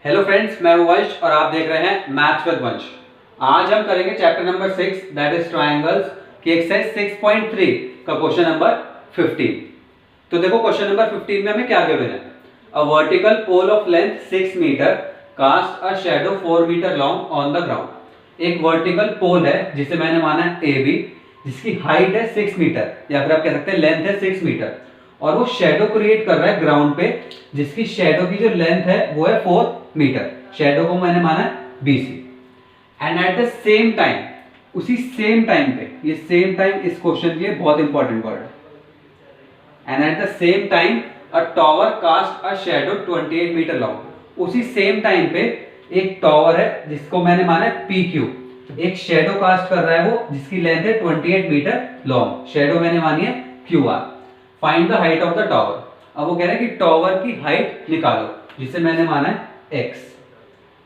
Hello friends, मैं हूं वंश और आप देख रहे हैं मैथ्स विद वंश। आज हम करेंगे chapter number 6 that is triangles की एक्सरसाइज 6.3 का क्वेश्चन नंबर 15। तो देखो क्वेश्चन नंबर 15 में हमें क्या गिवन है। A vertical pole of length 6 metre cast a shadow 4 metre long on the ground. एक वर्टिकल पोल है जिसे मैंने माना है ए बी, जिसकी हाइट है 6 मीटर या फिर आप कह सकते हैं लेंथ है 6 मीटर और वो शेडो क्रिएट कर रहा है ग्राउंड पे, जिसकी शेडो की जो लेंथ है वो है 4 मीटर। शेडो को मैंने माना है BC। And at the same time, उसी सेम टाइम पे, ये सेम टाइम इस क्वेश्चन के लिए बहुत इंपॉर्टेंट वर्ड है। And at the same time a tower cast a shadow 28 metre long. उसी सेम टाइम पे एक टॉवर है जिसको मैंने माना है PQ, एक शेडो कास्ट कर रहा है वो, जिसकी लेंथ है 28 मीटर लॉन्ग। शेडो मैंने मानी है QR। Find the height of the tower. अब वो कह रहे हैं कि टॉवर की हाइट निकालो, जिसे मैंने माना है X।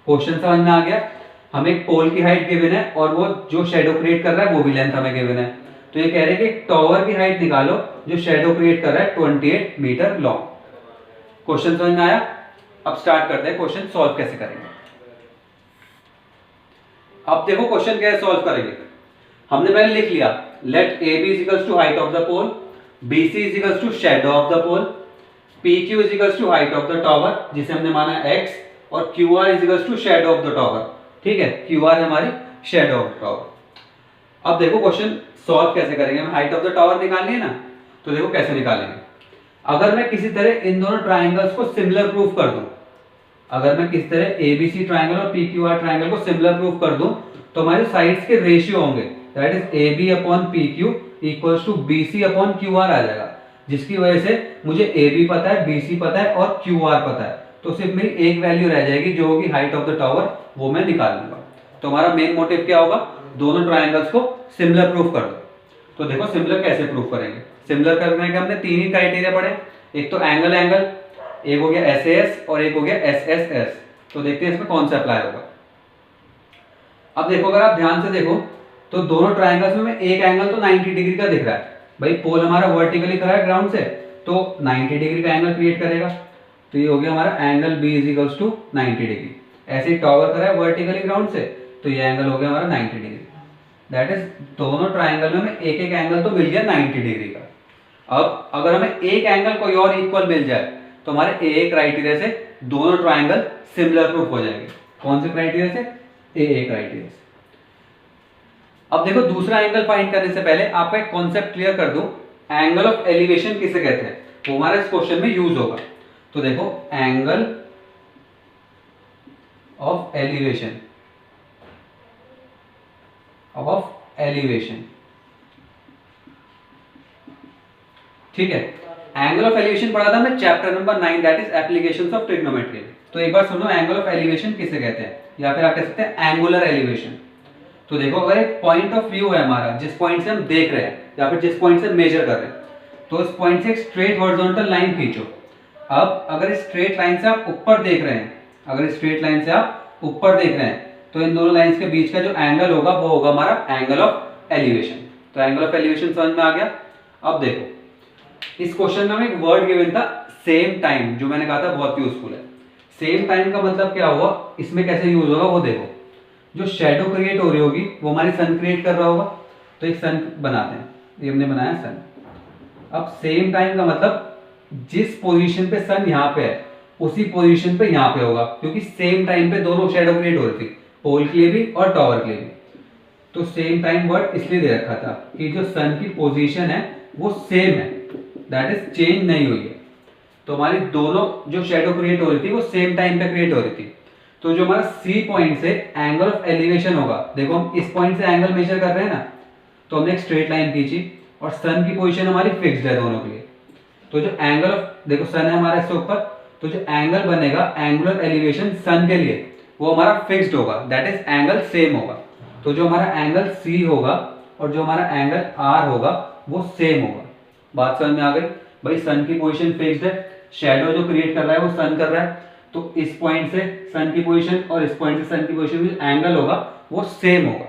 क्वेश्चन समझ में आ गया। हमें एक पोल की हाइट गिवन है और वो जो शेडो क्रिएट कर रहा है वो भी लेंथ हमें गिवन है। तो ये कह रहे हैं कि टॉवर की हाइट निकालो जो शेडो क्रिएट कर रहा है 28 मीटर लॉन्ग। क्वेश्चन समझ में आया। अब स्टार्ट करते हैं क्वेश्चन सॉल्व कैसे करेंगे। अब देखो क्वेश्चन कैसे सॉल्व करेंगे। हमने पहले लिख लिया let A B is equals to height of the pole, BC is equals to shadow of the pole, PQ is equals to height of the tower जिसे हमने माना X, और QR is equals to shadow of the tower. ठीक है, QR है हमारी shadow of the tower. अब देखो क्वेश्चन सॉल्व कैसे करेंगे। हमें हाइट ऑफ द टॉवर निकालनी है ना, तो देखो कैसे निकालेंगे। अगर मैं किसी तरह इन दोनों ट्राइंगल्स को सिमिलर प्रूफ कर दूं, अगर मैं किसी तरह ABC ट्राइंगल और PQR ट्राइंगल को सिमिलर प्रूफ कर दूं, तो हमारे साइड्स के रेशियो होंगे, that is AB upon PQ equals to BC upon QR आ जाएगा, जिसकी वजह से मुझे AB पता है, BC पता है और QR पता है। तो सिर्फ मेरी एक वैल्यू रह जाएगी जो होगी हाइट ऑफ द टावर, वो मैं निकाल लूंगा। तो हमारा मेन मोटिव क्या होगा, दोनों ट्राइंगल्स को सिमिलर प्रूफ कर दो। तो देखो सिमिलर कैसे प्रूफ करेंगे। सिमिलर करने के हमने तीन ही क्राइटेरिया पढ़े। एक तो एंगल एंगल, एक हो गया SAS और एक हो गया SSS। तो देखते हैं इसमें कौन सा अप्लाई होगा। अब देखो अगर आप ध्यान से देखो तो दोनों ट्राइंगल्स में एक एंगल तो 90 डिग्री का दिख रहा है। भाई पोल हमारा वर्टिकली खड़ा है ग्राउंड से, तो 90 डिग्री का एंगल क्रिएट करेगा। तो ये हो गया हमारा angle B is equals to 90 degree. ऐसे ही टॉवर खड़ा है वर्टिकली ग्राउंड से, तो ये एंगल हो गया हमारा 90 डिग्री। दैट इज दोनों ट्राइंगल में हमें एक एक एंगल तो मिल गया 90 डिग्री का। अब अगर हमें एक एंगल कोई और इक्वल मिल जाए तो हमारे AA क्राइटेरिया से दोनों ट्राइंगल सिमिलर प्रूफ हो जाएंगे। कौन से क्राइटेरिया से, AA क्राइटेरिया से। अब देखो दूसरा एंगल फाइंड करने से पहले आपका एक कॉन्सेप्ट क्लियर कर दूं, एंगल ऑफ एलिवेशन किसे कहते हैं, वो हमारे इस क्वेश्चन में यूज होगा। तो देखो एंगल ऑफ एलिवेशन, ठीक है। एंगल ऑफ एलिवेशन पढ़ा था मैं chapter number 9 that is applications of trigonometry. तो एक बार सुनो एंगल ऑफ एलिवेशन किसे कहते हैं, या फिर आप कह सकते हैं एंगुलर एलिवेशन। तो देखो अगर एक पॉइंट ऑफ व्यू है हमारा, जिस पॉइंट से हम देख रहे हैं या फिर जिस पॉइंट से मेजर कर रहे हैं, तो इस पॉइंट से एक स्ट्रेट हॉरिजॉन्टल लाइन खींचो। अब अगर इस स्ट्रेट लाइन से आप ऊपर देख रहे हैं, अगर इस स्ट्रेट लाइन से आप ऊपर देख रहे हैं, तो इन दोनों लाइंस के बीच का जो एंगल होगा वो होगा हमारा एंगल ऑफ एलिवेशन। तो एंगल ऑफ एलिवेशन समझ में आ गया। अब देखो इस क्वेश्चन में एक वर्ड गिवन था सेम टाइम, जो मैंने कहा था बहुत यूजफुल है। सेम टाइम का मतलब क्या हुआ, इसमें कैसे यूज होगा वो देखो। जो शेडो क्रिएट हो रही होगी वो हमारी सन क्रिएट कर रहा होगा, तो एक सन बनाते हैं, ये हमने बनाया सन। अब सेम टाइम का मतलब जिस पोजीशन पे सन यहाँ पे है उसी पोजीशन पे यहाँ पे होगा, क्योंकि सेम टाइम पे दोनों शेडो क्रिएट हो रही थी, पोल के लिए भी और टॉवर के लिए भी। तो सेम टाइम वर्ड इसलिए दे रखा था कि जो सन की पोजीशन है वो सेम है, दैट इज चेंज नहीं हुई है। तो हमारी दोनों जो शेडो क्रिएट हो रही थी वो सेम टाइम पे क्रिएट हो रही थी। तो जो हमारा C पॉइंट से एंगल ऑफ एलिवेशन होगा, देखो हम इस पॉइंट से एंगल मेजर कर रहे हैं ना, तो हमने एक स्ट्रेट लाइन खींची और सन की पोजीशन हमारी फिक्स्ड है दोनों के लिए। तो जो एंगल ऑफ, देखो सन है हमारे इससे ऊपर, तो जो एंगल बनेगा एंगुलर एलिवेशन सन के लिए वो हमारा फिक्स्ड होगा, दैट इज एंगल सेम होगा। तो जो हमारा एंगल C होगा और जो हमारा एंगल R होगा वो सेम होगा। बात समझ में आ गई। भाई सन की पोजीशन फिक्स्ड है, शेडो जो क्रिएट कर रहा है वो सन कर रहा है, तो इस पॉइंट से सन की पोजीशन और इस पॉइंट से सन की पोजीशन में एंगल होगा वो सेम होगा।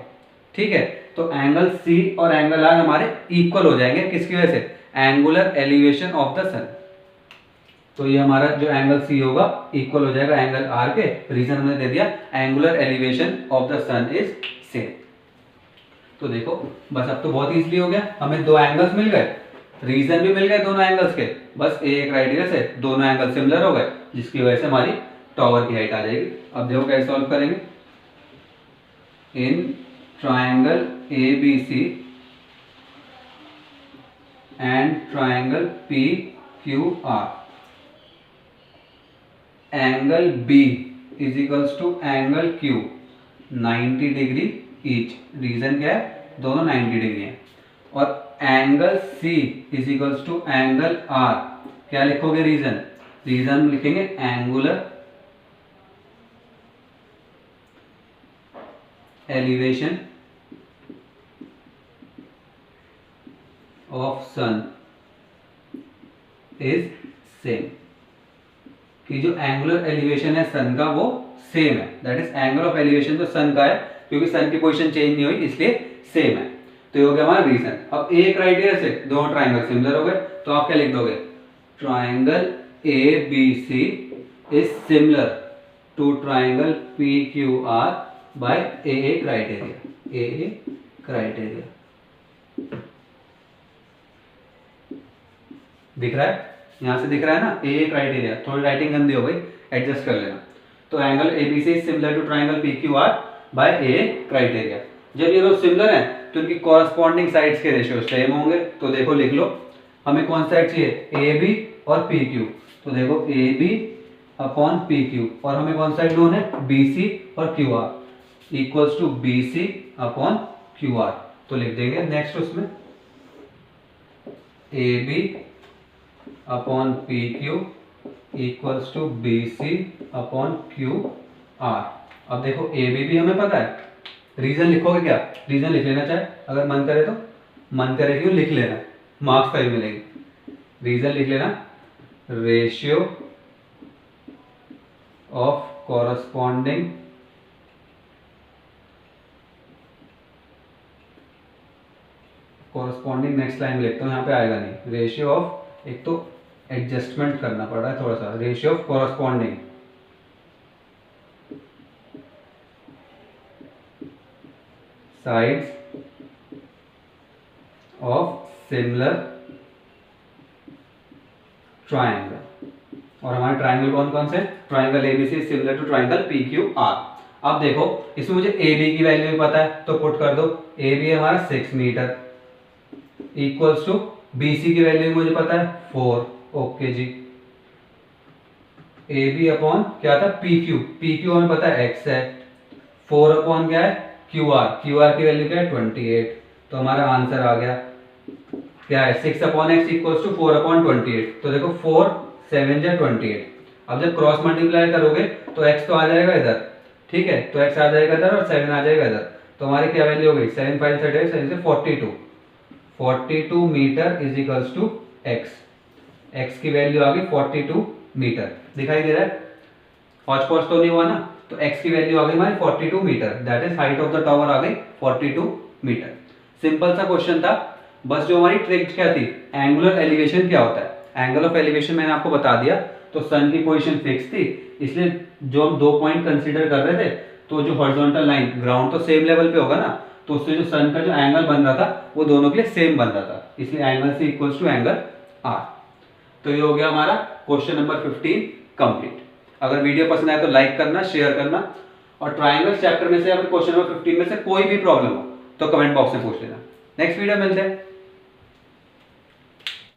ठीक है, तो एंगल C और एंगल R हमारे इक्वल हो जाएंगे, किसकी वजह से, एंगुलर एलिवेशन ऑफ द सन। तो ये हमारा जो एंगल सी होगा इक्वल हो जाएगा एंगल आर के। रीजन हमने दे दिया angular elevation of the sun is same. तो देखो बस अब तो बहुत इजीली हो गया, हमें दो एंगल्स मिल गए, रीजन भी मिल गए दोनों एंगल्स के, बस एक क्राइटेरिया से दोनों एंगल सिमिलर हो गए, जिसकी वजह से हमारी टॉवर की हाइट आ जाएगी। अब देखो कैसे सॉल्व करेंगे। In triangle ABC and triangle PQR angle B is equals to angle Q 90 degree each. Reason क्या है, दोनों 90 डिग्री हैं। और angle C is equals to angle R, क्या लिखोगे रीजन, रीजन लिखेंगे angular elevation of sun is same, कि जो एंगुलर एलिवेशन है सन का वो सेम है, that is angle of elevation जो सन का है, क्योंकि सन की पोजीशन चेंज नहीं हुई इसलिए सेम है। तो ये हो गया हमारा रीजन। अब ए क्राइटेरिया से दोनों ट्राइंगल सिमिलर हो गए, तो आप क्या लिख दोगे, triangle ABC is similar to triangle PQR by AA criteria. दिख रहा है, यहां से दिख रहा है ना AA क्राइटेरिया, थोड़ी राइटिंग गंदी हो गई, एडजस्ट कर लेना। तो angle ABC is similar to triangle PQR by AA criteria. जब ये लोग सिमिलर हैं तो इनकी कॉरस्पॉन्डिंग साइड्स के रेशियो सेम होंगे। तो देखो लिख लो, हमें कौन साइड चाहिए, AB और PQ। तो देखो AB अपॉन PQ, और हमें कौन साइड नोन है, BC और QR equals to BC upon QR। तो लिख देंगे नेक्स्ट उसमें AB upon PQ equals to BC upon QR। अब देखो AB भी हमें पता है, रीजन लिखोगे क्या, रीजन लिख लेना, चाहे अगर मन करे तो, मन करे क्यों लिख लेना, मार्क्स का ही मिलेंगे। रीजन लिख लेना, ratio of corresponding next line लिखता हूं, यहां पे आएगा नहीं, रेशियो ऑफ, एक तो एडजस्टमेंट करना पड़ रहा है थोड़ा सा, ratio of corresponding sides of similar triangle। और हमारे ट्राइंगल कौन कौन से, triangle ABC similar to triangle PQR। अब देखो इसमें मुझे AB की वैल्यू भी पता है, तो पुट कर दो, AB है हमारा 6 मीटर इक्वल्स टू BC की वैल्यू मुझे पता है 4, ओके जी। AB अपॉन क्या था, PQ हमें पता है x है, 4 अपॉन क्या है QR की वैल्यू क्या है 28। तो हमारा आंसर आ गया क्या है, 6 upon x equals to 4 upon 28। तो देखो 4 7 जा 28। अब जब क्रॉस मल्टीप्लाई करोगे तो x तो आ जाएगा इधर, ठीक है, तो x आ जाएगा इधर और 7 आ जाएगा इधर। तो हमारी क्या वैल्यू हो गई, 7 5 38 7 से 42 metre is equals to x की वैल्यू आ गई 42 मीटर। दिखाई दे रहा है, हॉच पॉच तो नहीं हुआ ना। तो x की वैल्यू आ गई हमारी 42 meter, that is height of the tower आ गई 42 मीटर। सिंपल सा क्वेश्चन था, बस जो हमारी ट्रिक क्या थी, एंगुलर एलिवेशन क्या होता है, एंगल ऑफ एलिवेशन मैंने आपको बता दिया। तो सन की पोजीशन फिक्स थी, इसलिए जो हम 2 पॉइंट कंसीडर कर रहे थे, तो जो हॉरिजॉन्टल लाइन, ग्राउंड तो सेम लेवल पे होगा ना, तो उससे जो सन का जो एंगल बन रहा था वो दोनों के लिए सेम बन रहा था, इसलिए angle C equals to angle R। तो ये हो गया हमारा क्वेश्चन नंबर 15 कंप्लीट। अगर वीडियो पसंद आए तो लाइक करना, शेयर करना, और ट्राइंगल चैप्टर में से अगर क्वेश्चन नंबर 15 में से कोई भी प्रॉब्लम हो तो कमेंट बॉक्स में पूछ लेना। नेक्स्ट वीडियो मिलते हैं।